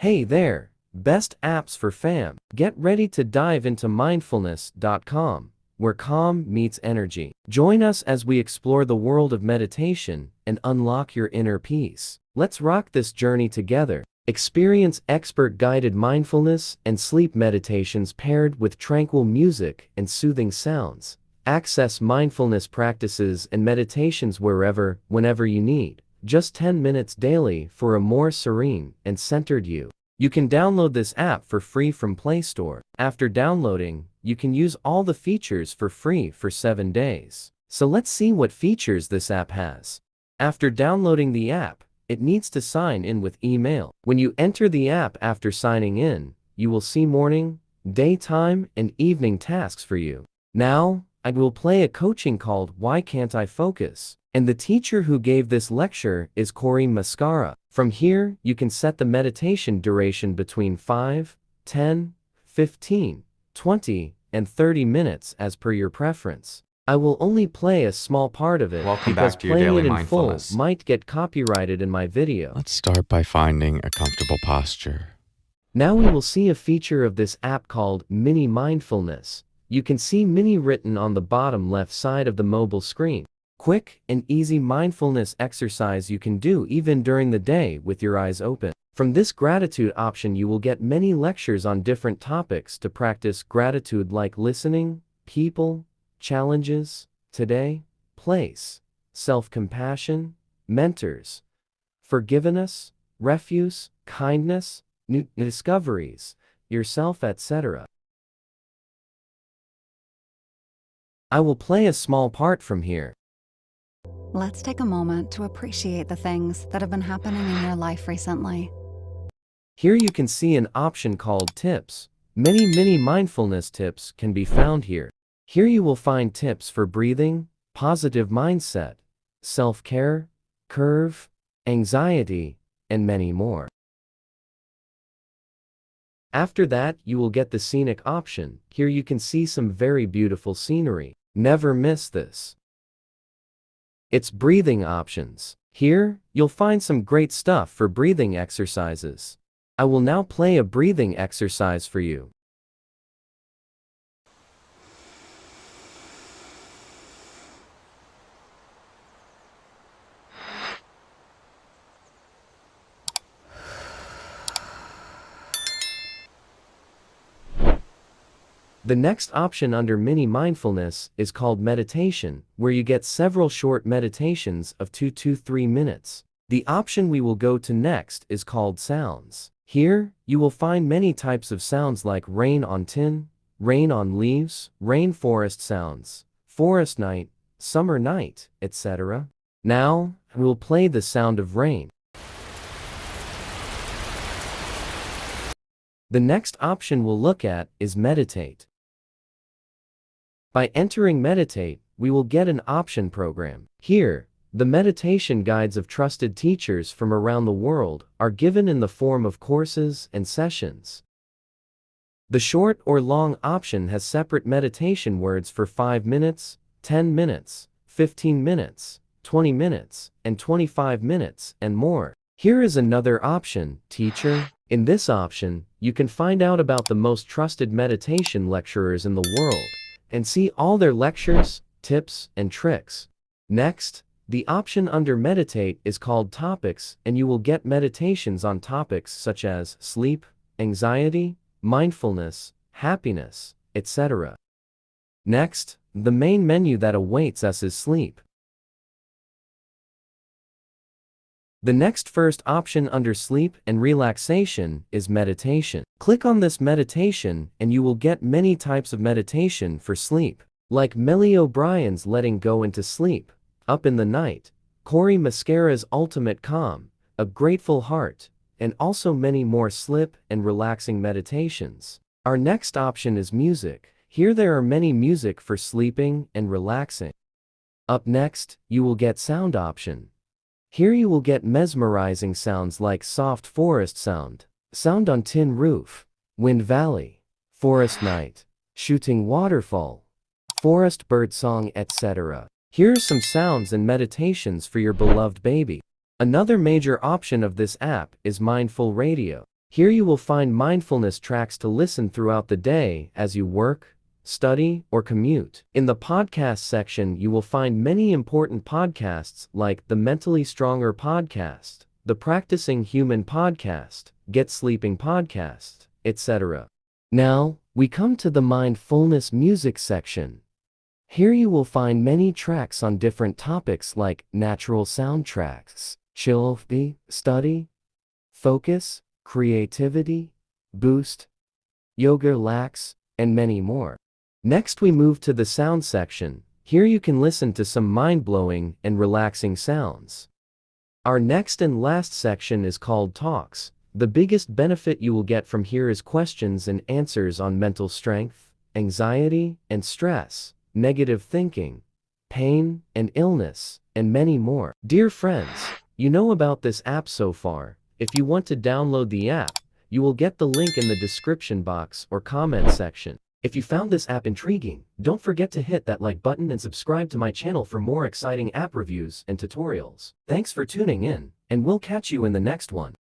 Hey there, best apps for fam. Get ready to dive into mindfulness.com, where calm meets energy. Join us as we explore the world of meditation and unlock your inner peace. Let's rock this journey together. Experience expert-guided mindfulness and sleep meditations paired with tranquil music and soothing sounds. Access mindfulness practices and meditations wherever, whenever you need. Just 10 minutes daily for a more serene and centered you. You can download this app for free from Play Store. After downloading, you can use all the features for free for 7 days. So let's see what features this app has. After downloading the app, it needs to sign in with email. When you enter the app after signing in, you will see morning, daytime, and evening tasks for you. Now, I will play a coaching called Why Can't I Focus? And the teacher who gave this lecture is Corey Mascara. From here, you can set the meditation duration between 5, 10, 15, 20, and 30 minutes as per your preference. I will only play a small part of it because playing it in full might get copyrighted in my video. Let's start by finding a comfortable posture. Now we will see a feature of this app called Mini Mindfulness. You can see Mini written on the bottom left side of the mobile screen. Quick and easy mindfulness exercise you can do even during the day with your eyes open. From this gratitude option you will get many lectures on different topics to practice gratitude like listening, people, challenges, today, place, self-compassion, mentors, forgiveness, refuse, kindness, new discoveries, yourself, etc. I will play a small part from here. Let's take a moment to appreciate the things that have been happening in your life recently. Here you can see an option called Tips. Many mindfulness tips can be found here. Here you will find tips for breathing, positive mindset, self-care, curve, anxiety, and many more. After that, you will get the scenic option. Here you can see some very beautiful scenery. Never miss this. It's breathing options. Here, you'll find some great stuff for breathing exercises. I will now play a breathing exercise for you. The next option under Mini Mindfulness is called Meditation, where you get several short meditations of 2 to 3 minutes. The option we will go to next is called Sounds. Here, you will find many types of sounds like rain on tin, rain on leaves, rainforest sounds, forest night, summer night, etc. Now, we'll play the sound of rain. The next option we'll look at is Meditate. By entering Meditate, we will get an option program. Here, the meditation guides of trusted teachers from around the world are given in the form of courses and sessions. The short or long option has separate meditation words for 5 minutes, 10 minutes, 15 minutes, 20 minutes, and 25 minutes, and more. Here is another option, Teacher. In this option, you can find out about the most trusted meditation lecturers in the world and see all their lectures, tips, and tricks. Next, the option under Meditate is called Topics, and you will get meditations on topics such as sleep, anxiety, mindfulness, happiness, etc. Next, the main menu that awaits us is Sleep. The next first option under Sleep and Relaxation is Meditation. Click on this meditation and you will get many types of meditation for sleep, like Melly O'Brien's Letting Go into Sleep, Up in the Night, Corey Mascara's Ultimate Calm, A Grateful Heart, and also many more slip and relaxing meditations. Our next option is Music. Here there are many music for sleeping and relaxing. Up next, you will get Sound option. Here you will get mesmerizing sounds like soft forest sound, sound on tin roof, wind valley, forest night, shooting waterfall, forest bird song, etc. Here are some sounds and meditations for your beloved baby. Another major option of this app is Mindful Radio. Here you will find mindfulness tracks to listen throughout the day as you work, study, or commute. In the podcast section, you will find many important podcasts like the Mentally Stronger podcast, the Practicing Human podcast, Get Sleeping podcast, etc. Now, we come to the mindfulness music section. Here you will find many tracks on different topics like natural soundtracks, chill, study, focus, creativity, boost, yoga, relax, and many more. Next we move to the sound section. Here you can listen to some mind-blowing and relaxing sounds. Our next and last section is called talks. The biggest benefit you will get from here is questions and answers on mental strength, anxiety and stress, negative thinking, pain and illness, and many more. Dear friends, you know about this app so far. If you want to download the app, you will get the link in the description box or comment section. If you found this app intriguing, don't forget to hit that like button and subscribe to my channel for more exciting app reviews and tutorials. Thanks for tuning in, and we'll catch you in the next one.